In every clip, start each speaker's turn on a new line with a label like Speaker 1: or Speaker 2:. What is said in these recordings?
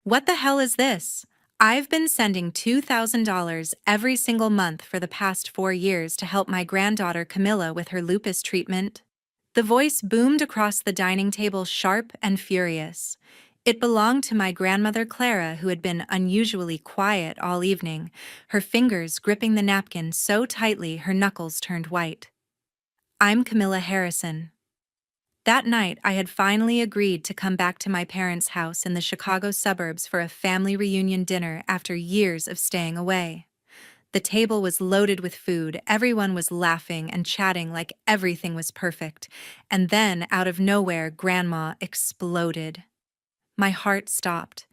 Speaker 1: What the hell is this? I've been sending $2,000 every single month for the past 4 years to help my granddaughter Camilla with her lupus treatment. The voice boomed across the dining table, sharp and furious. It belonged to my grandmother Clara, who had been unusually quiet all evening, her fingers gripping the napkin so tightly her knuckles turned white. I'm Camilla Harrison. That night, I had finally agreed to come back to my parents' house in the Chicago suburbs for a family reunion dinner after years of staying away. The table was loaded with food, everyone was laughing and chatting like everything was perfect, and then, out of nowhere, Grandma exploded. My heart stopped.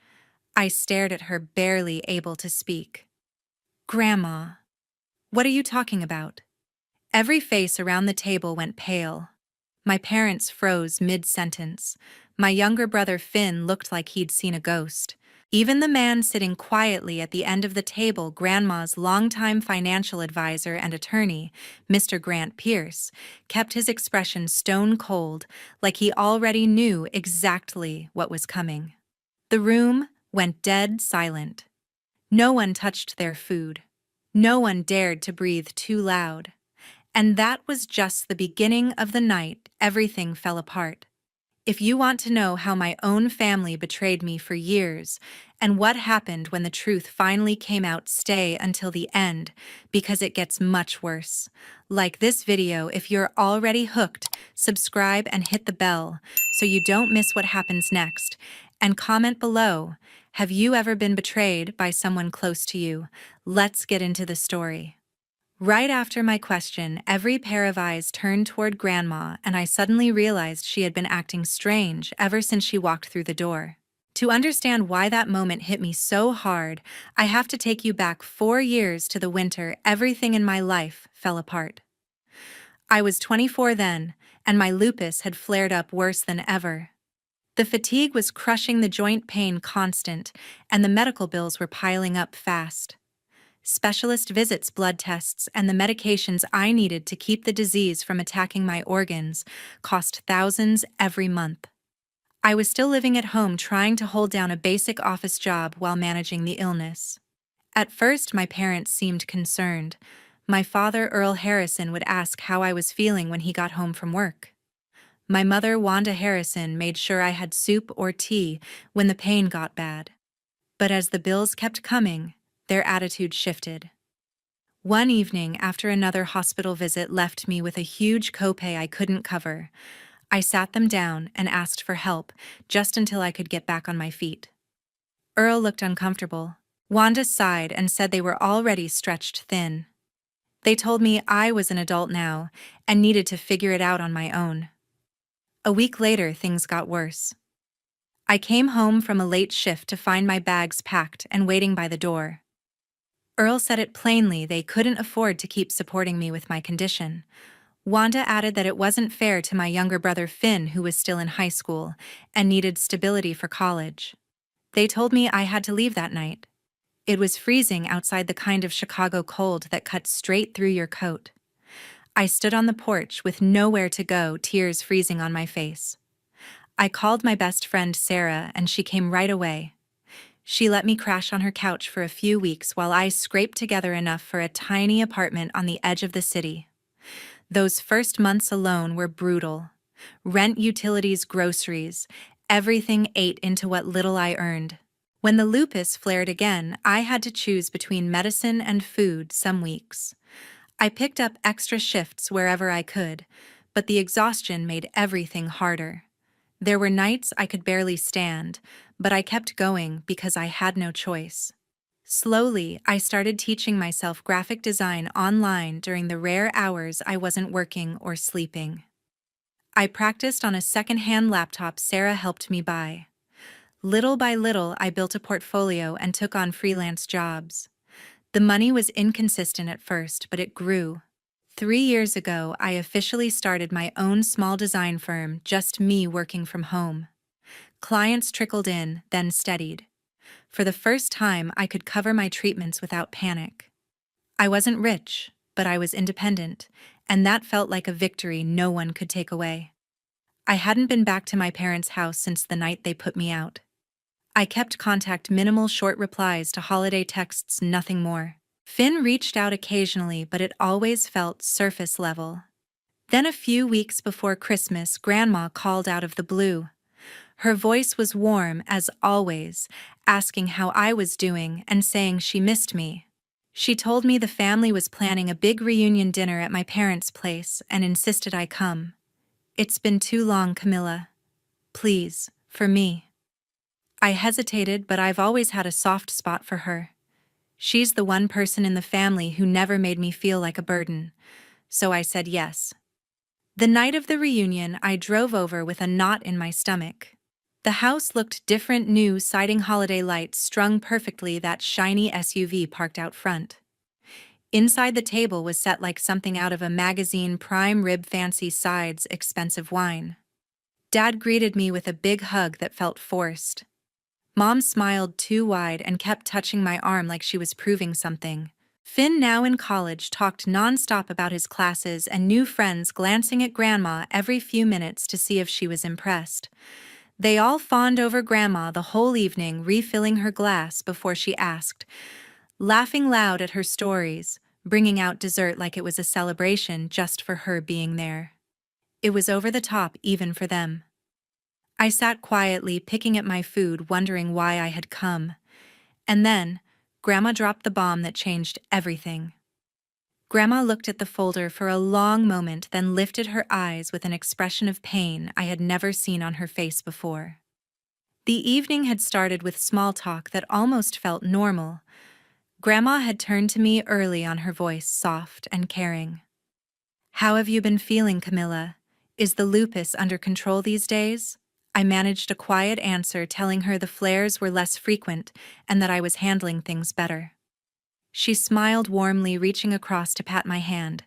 Speaker 1: I stared at her, barely able to speak. Grandma, what are you talking about? Every face around the table went pale. My parents froze mid-sentence. My younger brother Finn looked like he'd seen a ghost. Even the man sitting quietly at the end of the table, Grandma's longtime financial advisor and attorney, Mr. Grant Pierce, kept his expression stone cold, like he already knew exactly what was coming. The room went dead silent. No one touched their food. No one dared to breathe too loud. And that was just the beginning of the night everything fell apart. If you want to know how my own family betrayed me for years, and what happened when the truth finally came out, stay until the end, because it gets much worse. Like this video if you're already hooked, subscribe and hit the bell so you don't miss what happens next, and comment below, have you ever been betrayed by someone close to you? Let's get into the story. Right after my question, every pair of eyes turned toward Grandma, and I suddenly realized she had been acting strange ever since she walked through the door. To understand why that moment hit me so hard, I have to take you back 4 years to the winter everything in my life fell apart. I was 24 then, and my lupus had flared up worse than ever. The fatigue was crushing, the joint pain constant, and the medical bills were piling up fast. Specialist visits, blood tests, and the medications I needed to keep the disease from attacking my organs cost thousands every month. I was still living at home, trying to hold down a basic office job while managing the illness. At first, my parents seemed concerned. My father, Earl Harrison, would ask how I was feeling when he got home from work. My mother, Wanda Harrison, made sure I had soup or tea when the pain got bad. But as the bills kept coming, their attitude shifted. One evening, after another hospital visit left me with a huge copay I couldn't cover, I sat them down and asked for help just until I could get back on my feet. Earl looked uncomfortable. Wanda sighed and said they were already stretched thin. They told me I was an adult now and needed to figure it out on my own. A week later, things got worse. I came home from a late shift to find my bags packed and waiting by the door. Earl said it plainly, they couldn't afford to keep supporting me with my condition. Wanda added that it wasn't fair to my younger brother Finn, who was still in high school and needed stability for college. They told me I had to leave that night. It was freezing outside, the kind of Chicago cold that cuts straight through your coat. I stood on the porch with nowhere to go, tears freezing on my face. I called my best friend Sarah, and she came right away. She let me crash on her couch for a few weeks while I scraped together enough for a tiny apartment on the edge of the city. Those first months alone were brutal. Rent, utilities, groceries, everything ate into what little I earned. When the lupus flared again, I had to choose between medicine and food some weeks. I picked up extra shifts wherever I could, but the exhaustion made everything harder. There were nights I could barely stand, but I kept going because I had no choice. Slowly, I started teaching myself graphic design online during the rare hours I wasn't working or sleeping. I practiced on a second-hand laptop Sarah helped me buy. Little by little, I built a portfolio and took on freelance jobs. The money was inconsistent at first, but it grew. 3 years ago, I officially started my own small design firm, just me working from home. Clients trickled in, then steadied. For the first time, I could cover my treatments without panic. I wasn't rich, but I was independent, and that felt like a victory no one could take away. I hadn't been back to my parents' house since the night they put me out. I kept contact, minimal short replies to holiday texts, nothing more. Finn reached out occasionally, but it always felt surface level. Then a few weeks before Christmas, Grandma called out of the blue. Her voice was warm, as always, asking how I was doing and saying she missed me. She told me the family was planning a big reunion dinner at my parents' place and insisted I come. It's been too long, Camilla. Please, for me. I hesitated, but I've always had a soft spot for her. She's the one person in the family who never made me feel like a burden, so I said yes. The night of the reunion, I drove over with a knot in my stomach. The house looked different, new siding holiday lights strung perfectly, that shiny SUV parked out front. Inside, the table was set like something out of a magazine, prime rib, fancy sides, expensive wine. Dad greeted me with a big hug that felt forced. Mom smiled too wide and kept touching my arm like she was proving something. Finn, now in college, talked nonstop about his classes and new friends, glancing at Grandma every few minutes to see if she was impressed. They all fawned over Grandma the whole evening, refilling her glass before she asked, laughing loud at her stories, bringing out dessert like it was a celebration just for her being there. It was over the top even for them. I sat quietly, picking at my food, wondering why I had come. And then, Grandma dropped the bomb that changed everything. Grandma looked at the folder for a long moment, then lifted her eyes with an expression of pain I had never seen on her face before. The evening had started with small talk that almost felt normal. Grandma had turned to me early on, her voice soft and caring. "How have you been feeling, Camilla? Is the lupus under control these days?" I managed a quiet answer, telling her the flares were less frequent and that I was handling things better. She smiled warmly, reaching across to pat my hand.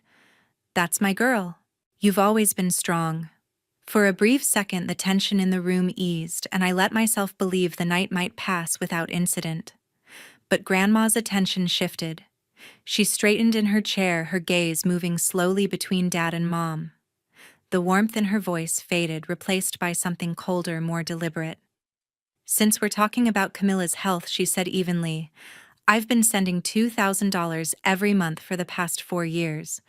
Speaker 1: "That's my girl. You've always been strong." For a brief second, the tension in the room eased, and I let myself believe the night might pass without incident. But Grandma's attention shifted. She straightened in her chair, her gaze moving slowly between Dad and Mom. The warmth in her voice faded, replaced by something colder, more deliberate. "Since we're talking about Camilla's health," she said evenly, "I've been sending $2,000 every month for the past 4 years.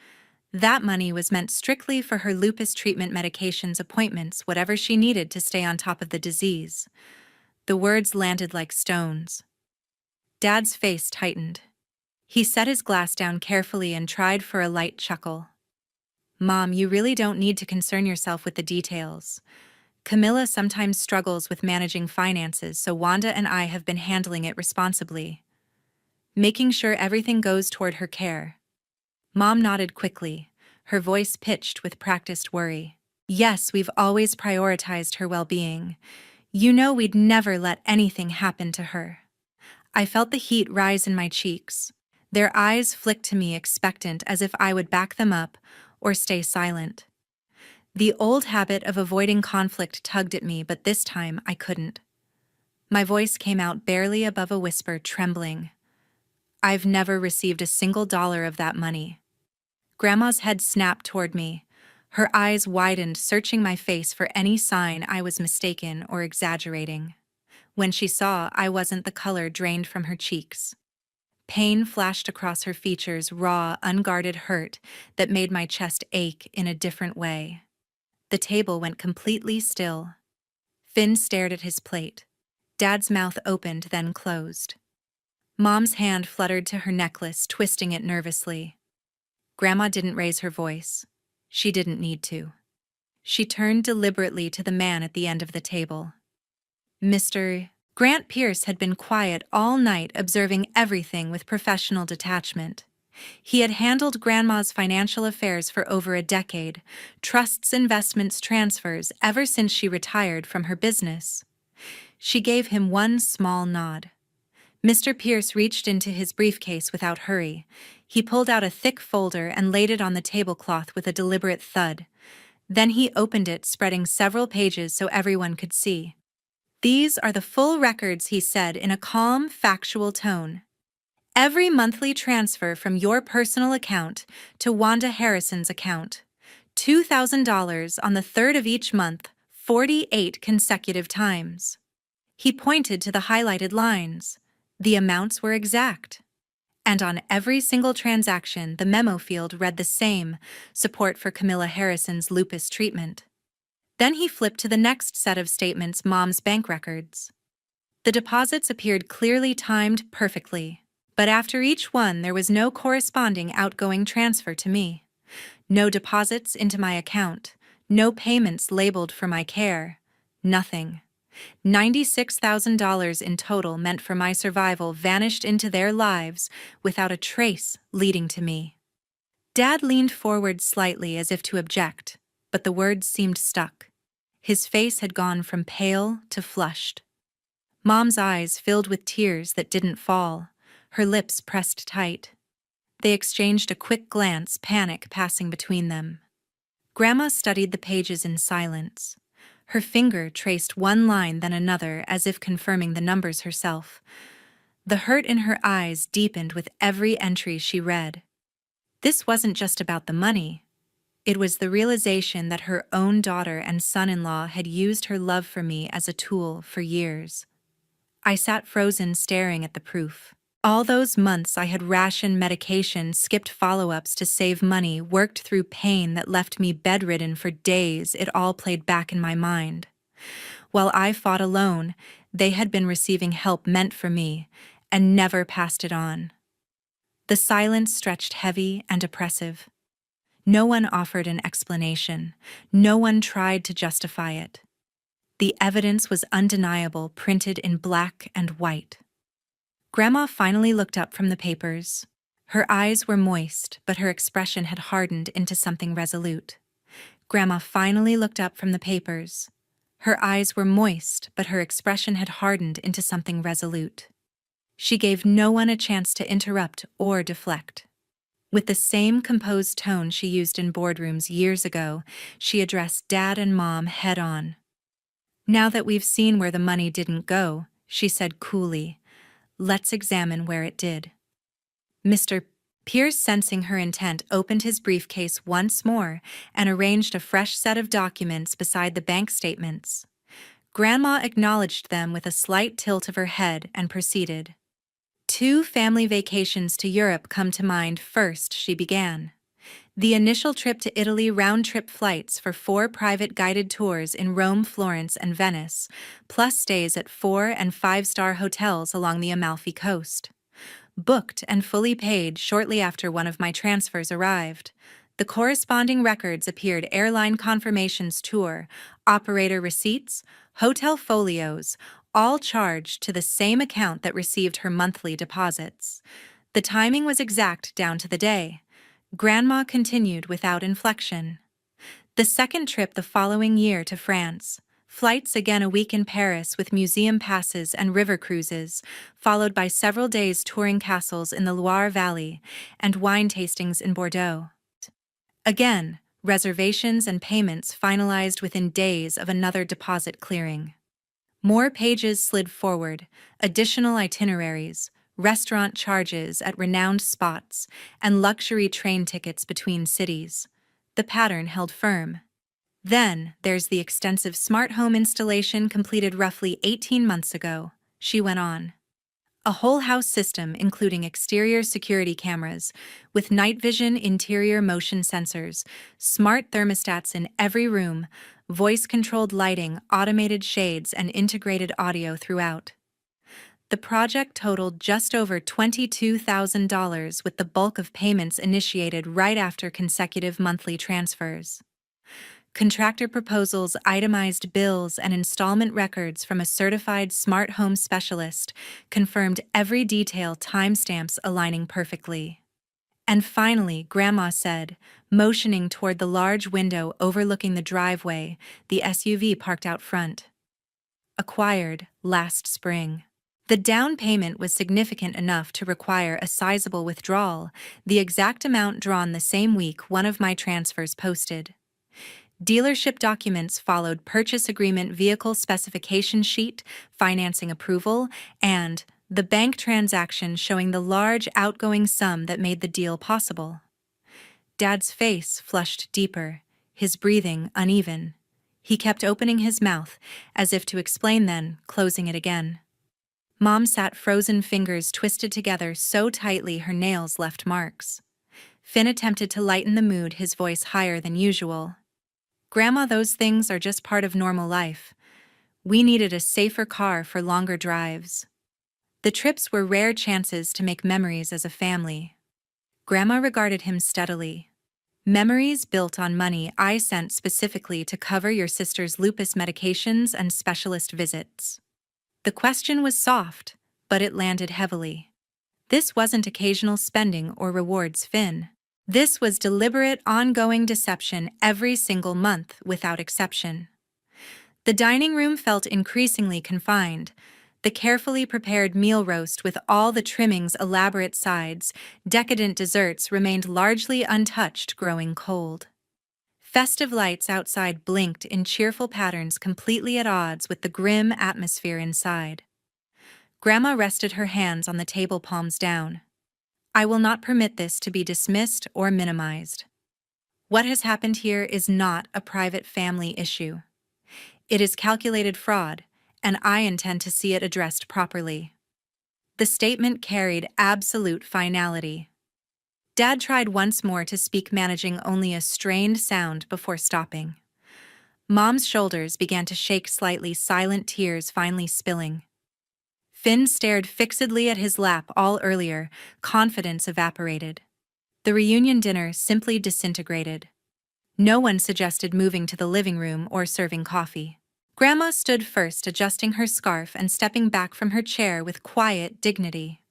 Speaker 1: That money was meant strictly for her lupus treatment, medications, appointments, whatever she needed to stay on top of the disease." The words landed like stones. Dad's face tightened. He set his glass down carefully and tried for a light chuckle. "Mom, you really don't need to concern yourself with the details. Camilla sometimes struggles with managing finances, so Wanda and I have been handling it responsibly, making sure everything goes toward her care." Mom nodded quickly, her voice pitched with practiced worry. "Yes, we've always prioritized her well-being. You know we'd never let anything happen to her." I felt the heat rise in my cheeks. Their eyes flicked to me, expectant, as if I would back them up or stay silent. The old habit of avoiding conflict tugged at me, but this time I couldn't. My voice came out barely above a whisper, trembling. "I've never received a single dollar of that money." Grandma's head snapped toward me. Her eyes widened, searching my face for any sign I was mistaken or exaggerating. When she saw I wasn't, the color drained from her cheeks. Pain flashed across her features, raw, unguarded hurt that made my chest ache in a different way. The table went completely still. Finn stared at his plate. Dad's mouth opened, then closed. Mom's hand fluttered to her necklace, twisting it nervously. Grandma didn't raise her voice. She didn't need to. She turned deliberately to the man at the end of the table. Mr. Grant Pierce had been quiet all night, observing everything with professional detachment. He had handled Grandma's financial affairs for over a decade, trusts, investments, transfers, ever since she retired from her business. She gave him one small nod. Mr. Pierce reached into his briefcase without hurry. He pulled out a thick folder and laid it on the tablecloth with a deliberate thud. Then he opened it, spreading several pages so everyone could see. "These are the full records," he said in a calm, factual tone. "Every monthly transfer from your personal account to Wanda Harrison's account. $2,000 on the 3rd of each month, 48 consecutive times." He pointed to the highlighted lines. The amounts were exact. And on every single transaction, the memo field read the same: support for Camilla Harrison's lupus treatment. Then he flipped to the next set of statements: Mom's bank records. The deposits appeared clearly timed perfectly, but after each one there was no corresponding outgoing transfer to me. No deposits into my account, no payments labeled for my care, nothing. $96,000 in total meant for my survival vanished into their lives without a trace leading to me. Dad leaned forward slightly as if to object, but the words seemed stuck. His face had gone from pale to flushed. Mom's eyes filled with tears that didn't fall, her lips pressed tight. They exchanged a quick glance, panic passing between them. Grandma studied the pages in silence. Her finger traced one line then another as if confirming the numbers herself. The hurt in her eyes deepened with every entry she read. This wasn't just about the money. It was the realization that her own daughter and son-in-law had used her love for me as a tool for years. I sat frozen, staring at the proof. All those months I had rationed medication, skipped follow-ups to save money, worked through pain that left me bedridden for days. It all played back in my mind. While I fought alone, they had been receiving help meant for me, and never passed it on. The silence stretched heavy and oppressive. No one offered an explanation. No one tried to justify it. The evidence was undeniable, printed in black and white. Grandma finally looked up from the papers. Her eyes were moist, but her expression had hardened into something resolute. Grandma finally looked up from the papers. Her eyes were moist, but her expression had hardened into something resolute. She gave no one a chance to interrupt or deflect. With the same composed tone she used in boardrooms years ago, she addressed Dad and Mom head-on. "Now that we've seen where the money didn't go," she said coolly, "let's examine where it did." Mr. Pierce, sensing her intent, opened his briefcase once more and arranged a fresh set of documents beside the bank statements. Grandma acknowledged them with a slight tilt of her head and proceeded. "Two family vacations to Europe come to mind first," she began. The initial trip to Italy, round-trip flights for 4 private guided tours in Rome, Florence, and Venice, plus stays at 4- and 5-star hotels along the Amalfi Coast. Booked and fully paid shortly after one of my transfers arrived. The corresponding records appeared: airline confirmations, tour, operator receipts, hotel folios, all charged to the same account that received her monthly deposits. The timing was exact down to the day. Grandma continued without inflection. The second trip the following year to France. Flights again, a week in Paris with museum passes and river cruises, followed by several days touring castles in the Loire Valley and wine tastings in Bordeaux. Again, reservations and payments finalized within days of another deposit clearing. More pages slid forward, additional itineraries, restaurant charges at renowned spots, and luxury train tickets between cities. The pattern held firm. Then there's the extensive smart home installation completed roughly 18 months ago, she went on. A whole house system including exterior security cameras with night vision, interior motion sensors, smart thermostats in every room, voice-controlled lighting, automated shades, and integrated audio throughout. The project totaled just over $22,000, with the bulk of payments initiated right after consecutive monthly transfers. Contractor proposals, itemized bills, and installment records from a certified smart home specialist confirmed every detail, timestamps aligning perfectly. And finally, Grandma said, motioning toward the large window overlooking the driveway, the SUV parked out front. "Acquired last spring." The down payment was significant enough to require a sizable withdrawal, the exact amount drawn the same week one of my transfers posted. Dealership documents followed: purchase agreement, vehicle specification sheet, financing approval, and the bank transaction showing the large outgoing sum that made the deal possible. Dad's face flushed deeper, his breathing uneven. He kept opening his mouth, as if to explain, then closing it again. Mom sat frozen, fingers twisted together so tightly her nails left marks. Finn attempted to lighten the mood, his voice higher than usual. "Grandma, those things are just part of normal life. We needed a safer car for longer drives. The trips were rare chances to make memories as a family." Grandma regarded him steadily. "Memories built on money I sent specifically to cover your sister's lupus medications and specialist visits." The question was soft, but it landed heavily. This wasn't occasional spending or rewards, Finn. This was deliberate, ongoing deception every single month, without exception. The dining room felt increasingly confined. The carefully prepared meal roast with all the trimmings, elaborate sides, decadent desserts remained largely untouched, growing cold. Festive lights outside blinked in cheerful patterns, completely at odds with the grim atmosphere inside. Grandma rested her hands on the table, palms down. "I will not permit this to be dismissed or minimized. What has happened here is not a private family issue. It is calculated fraud, and I intend to see it addressed properly." The statement carried absolute finality. Dad tried once more to speak, managing only a strained sound before stopping. Mom's shoulders began to shake slightly, silent tears finally spilling. Finn stared fixedly at his lap. All earlier confidence evaporated. The reunion dinner simply disintegrated. No one suggested moving to the living room or serving coffee. Grandma stood first, adjusting her scarf and stepping back from her chair with quiet dignity.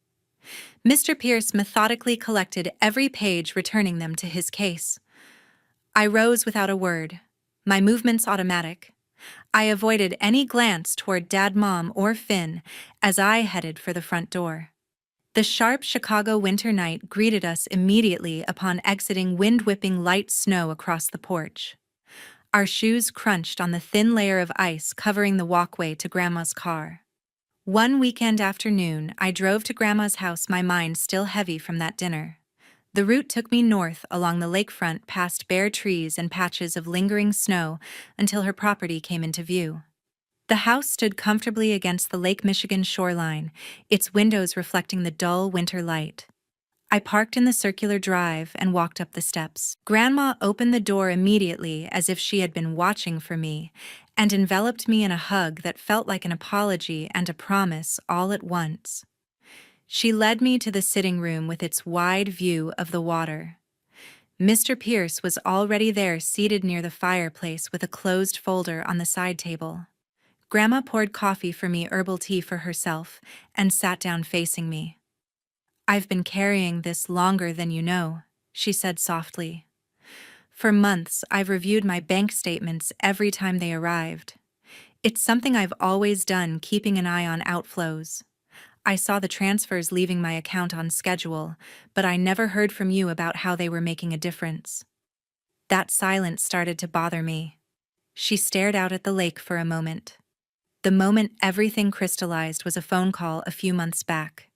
Speaker 1: Mr. Pierce methodically collected every page, returning them to his case. I rose without a word, my movements automatic. I avoided any glance toward Dad, Mom, or Finn as I headed for the front door. The sharp Chicago winter night greeted us immediately upon exiting, wind-whipping light snow across the porch. Our shoes crunched on the thin layer of ice covering the walkway to Grandma's car. One weekend afternoon, I drove to Grandma's house, my mind still heavy from that dinner. The route took me north along the lakefront, past bare trees and patches of lingering snow, until her property came into view. The house stood comfortably against the Lake Michigan shoreline, its windows reflecting the dull winter light. I parked in the circular drive and walked up the steps. Grandma opened the door immediately, as if she had been watching for me, and enveloped me in a hug that felt like an apology and a promise all at once. She led me to the sitting room with its wide view of the water. Mr. Pierce was already there, seated near the fireplace with a closed folder on the side table. Grandma poured coffee for me, herbal tea for herself, and sat down facing me. "I've been carrying this longer than you know," she said softly. "For months, I've reviewed my bank statements every time they arrived. It's something I've always done, keeping an eye on outflows. I saw the transfers leaving my account on schedule, but I never heard from you about how they were making a difference." That silence started to bother me. She stared out at the lake for a moment. The moment everything crystallized was a phone call a few months back.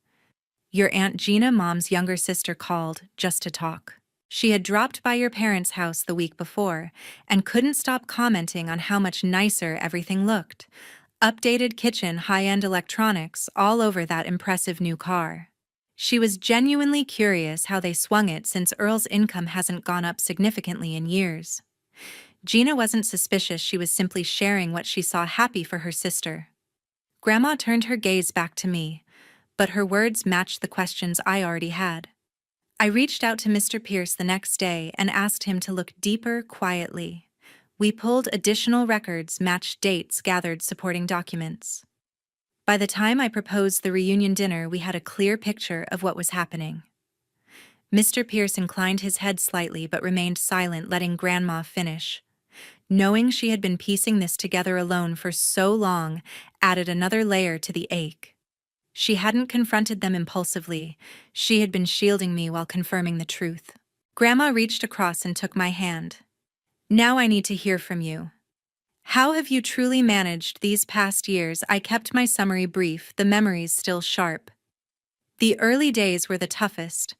Speaker 1: "Your Aunt Gina, Mom's younger sister, called just to talk. She had dropped by your parents' house the week before and couldn't stop commenting on how much nicer everything looked. Updated kitchen, high-end electronics, all over that impressive new car. She was genuinely curious how they swung it, since Earl's income hasn't gone up significantly in years." Gina wasn't suspicious, she was simply sharing what she saw, happy for her sister. Grandma turned her gaze back to me, but her words matched the questions I already had. I reached out to Mr. Pierce the next day and asked him to look deeper, quietly. We pulled additional records, matched dates, gathered supporting documents. By the time I proposed the reunion dinner, we had a clear picture of what was happening. Mr. Pierce inclined his head slightly but remained silent, letting Grandma finish. Knowing she had been piecing this together alone for so long added another layer to the ache. She hadn't confronted them impulsively. She had been shielding me while confirming the truth. Grandma reached across and took my hand. "Now I need to hear from you. How have you truly managed these past years?" I kept my summary brief, the memories still sharp. "The early days were the toughest.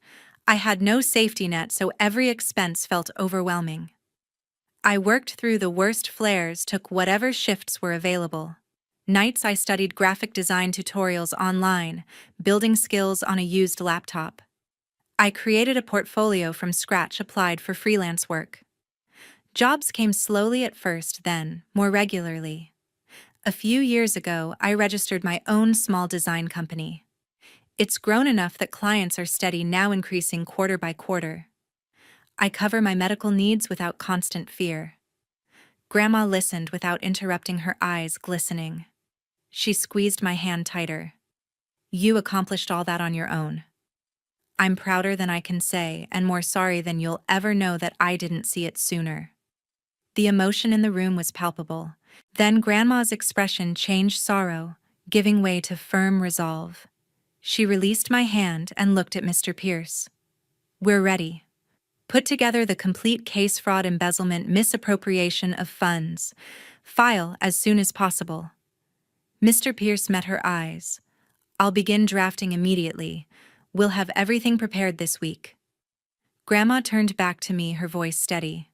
Speaker 1: I had no safety net, so every expense felt overwhelming. I worked through the worst flares, took whatever shifts were available. Nights I studied graphic design tutorials online, building skills on a used laptop. I created a portfolio from scratch, applied for freelance work. Jobs came slowly at first, then more regularly. A few years ago, I registered my own small design company. It's grown enough that clients are steady now, increasing quarter by quarter. I cover my medical needs without constant fear. Grandma listened without interrupting, her eyes glistening. She squeezed my hand tighter. You accomplished all that on your own. I'm prouder than I can say, and more sorry than you'll ever know that I didn't see it sooner. The emotion in the room was palpable. Then Grandma's expression changed, sorrow, giving way to firm resolve. She released my hand and looked at Mr. Pierce. We're ready. Put together the complete case: fraud, embezzlement, misappropriation of funds. File as soon as possible. Mr. Pierce met her eyes. I'll begin drafting immediately. We'll have everything prepared this week. Grandma turned back to me, her voice steady.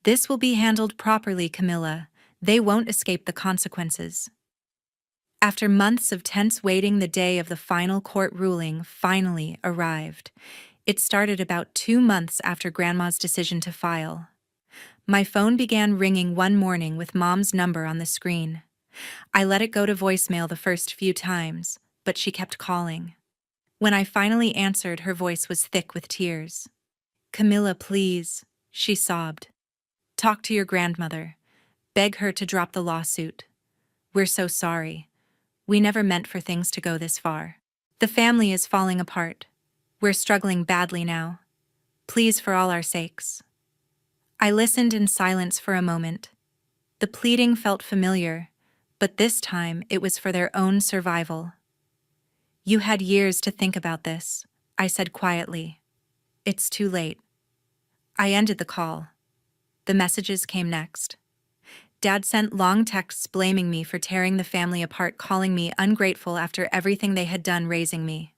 Speaker 1: This will be handled properly, Camilla. They won't escape the consequences. After months of tense waiting, the day of the final court ruling finally arrived. It started about 2 months after Grandma's decision to file. My phone began ringing one morning with Mom's number on the screen. I let it go to voicemail the first few times, but she kept calling. When I finally answered, her voice was thick with tears. Camilla, please, she sobbed. Talk to your grandmother. Beg her to drop the lawsuit. We're so sorry. We never meant for things to go this far. The family is falling apart. We're struggling badly now. Please, for all our sakes. I listened in silence for a moment. The pleading felt familiar, but this time it was for their own survival. You had years to think about this, I said quietly. It's too late. I ended the call. The messages came next. Dad sent long texts blaming me for tearing the family apart, calling me ungrateful after everything they had done raising me.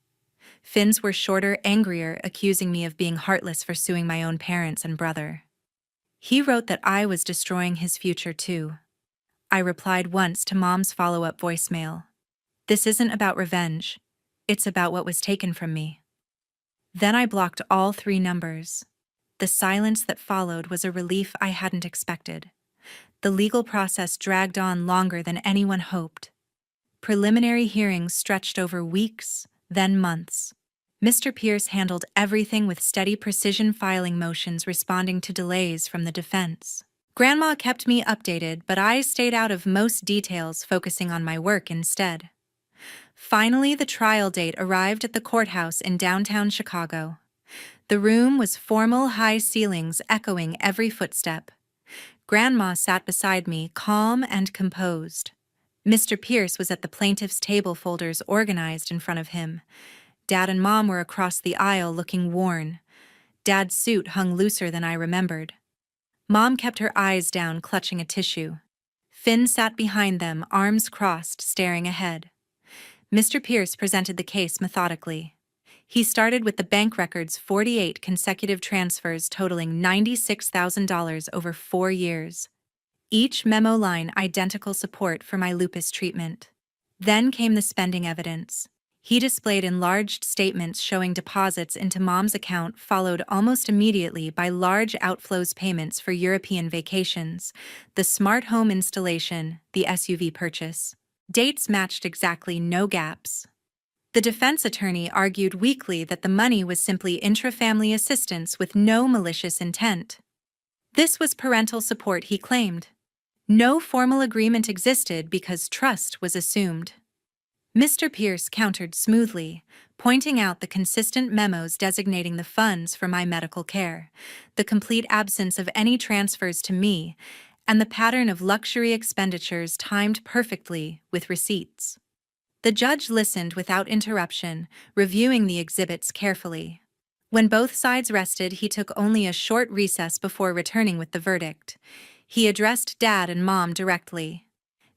Speaker 1: Finn's were shorter, angrier, accusing me of being heartless for suing my own parents and brother. He wrote that I was destroying his future too. I replied once to Mom's follow-up voicemail. This isn't about revenge. It's about what was taken from me. Then I blocked all 3 numbers. The silence that followed was a relief I hadn't expected. The legal process dragged on longer than anyone hoped. Preliminary hearings stretched over weeks, then months. Mr. Pierce handled everything with steady precision, filing motions, responding to delays from the defense. Grandma kept me updated, but I stayed out of most details, focusing on my work instead. Finally, the trial date arrived at the courthouse in downtown Chicago. The room was formal, high ceilings echoing every footstep. Grandma sat beside me, calm and composed. Mr. Pierce was at the plaintiff's table, folders organized in front of him. Dad and Mom were across the aisle, looking worn. Dad's suit hung looser than I remembered. Mom kept her eyes down, clutching a tissue. Finn sat behind them, arms crossed, staring ahead. Mr. Pierce presented the case methodically. He started with the bank records: 48 consecutive transfers totaling $96,000 over 4 years. Each memo line identical support for my lupus treatment. Then came the spending evidence. He displayed enlarged statements showing deposits into Mom's account, followed almost immediately by large outflows, payments for European vacations, the smart home installation, the SUV purchase. Dates matched exactly, no gaps. The defense attorney argued weakly that the money was simply intra-family assistance with no malicious intent. This was parental support, he claimed. No formal agreement existed because trust was assumed. Mr. Pierce countered smoothly, pointing out the consistent memos designating the funds for my medical care, the complete absence of any transfers to me, and the pattern of luxury expenditures timed perfectly with receipts. The judge listened without interruption, reviewing the exhibits carefully. When both sides rested, he took only a short recess before returning with the verdict. He addressed Dad and Mom directly.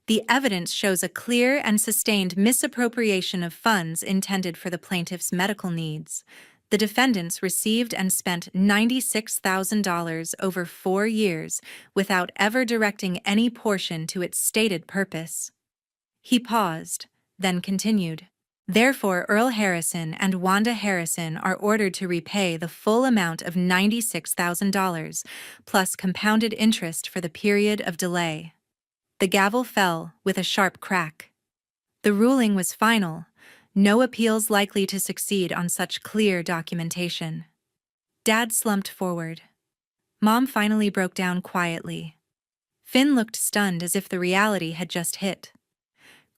Speaker 1: The evidence shows a clear and sustained misappropriation of funds intended for the plaintiff's medical needs. The defendants received and spent $96,000 over 4 years without ever directing any portion to its stated purpose. He paused, then continued. Therefore, Earl Harrison and Wanda Harrison are ordered to repay the full amount of $96,000, plus compounded interest for the period of delay. The gavel fell with a sharp crack. The ruling was final. No appeals likely to succeed on such clear documentation. Dad slumped forward. Mom finally broke down quietly. Finn looked stunned as if the reality had just hit.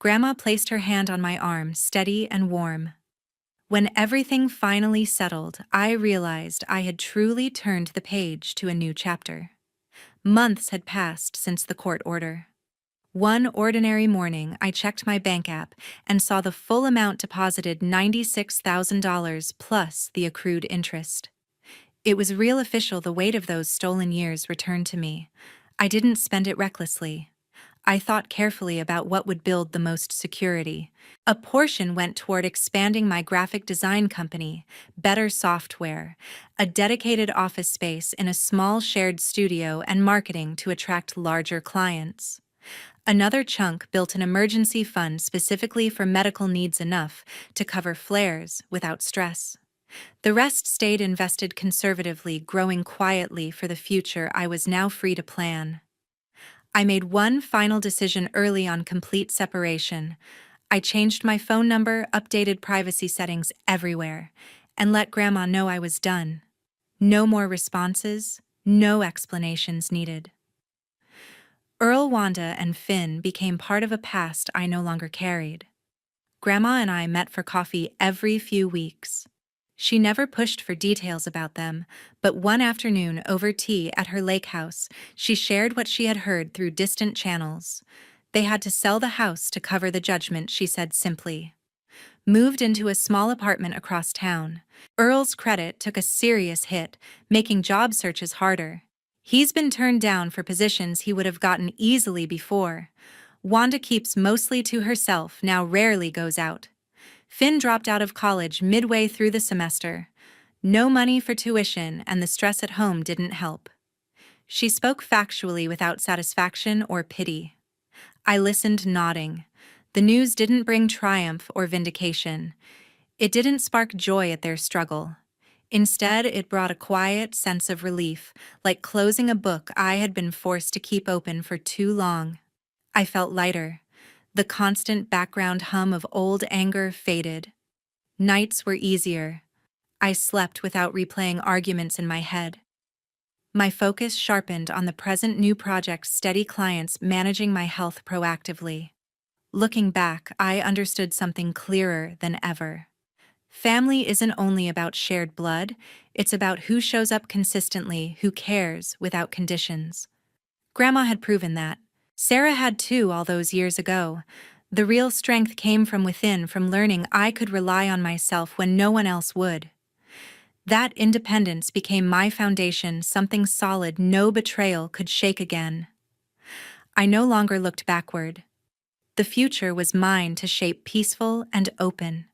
Speaker 1: Grandma placed her hand on my arm, steady and warm. When everything finally settled, I realized I had truly turned the page to a new chapter. Months had passed since the court order. One ordinary morning, I checked my bank app and saw the full amount deposited, $96,000 plus the accrued interest. It was real, official. The weight of those stolen years returned to me. I didn't spend it recklessly. I thought carefully about what would build the most security. A portion went toward expanding my graphic design company, better software, a dedicated office space in a small shared studio, and marketing to attract larger clients. Another chunk built an emergency fund specifically for medical needs, enough to cover flares without stress. The rest stayed invested conservatively, growing quietly for the future I was now free to plan. I made one final decision early on: complete separation. I changed my phone number, updated privacy settings everywhere, and let Grandma know I was done. No more responses, no explanations needed. Earl, Wanda, and Finn became part of a past I no longer carried. Grandma and I met for coffee every few weeks. She never pushed for details about them, but one afternoon over tea at her lake house, she shared what she had heard through distant channels. They had to sell the house to cover the judgment, she said simply. Moved into a small apartment across town. Earl's credit took a serious hit, making job searches harder. He's been turned down for positions he would have gotten easily before. Wanda keeps mostly to herself, now rarely goes out. Finn dropped out of college midway through the semester. No money for tuition, and the stress at home didn't help. She spoke factually without satisfaction or pity. I listened, nodding. The news didn't bring triumph or vindication. It didn't spark joy at their struggle. Instead, it brought a quiet sense of relief, like closing a book I had been forced to keep open for too long. I felt lighter. The constant background hum of old anger faded. Nights were easier. I slept without replaying arguments in my head. My focus sharpened on the present: new projects, steady clients, managing my health proactively. Looking back, I understood something clearer than ever. Family isn't only about shared blood, it's about who shows up consistently, who cares without conditions. Grandma had proven that. Sarah had too, all those years ago. The real strength came from within, from learning I could rely on myself when no one else would. That independence became my foundation, something solid no betrayal could shake again. I no longer looked backward. The future was mine to shape, peaceful and open.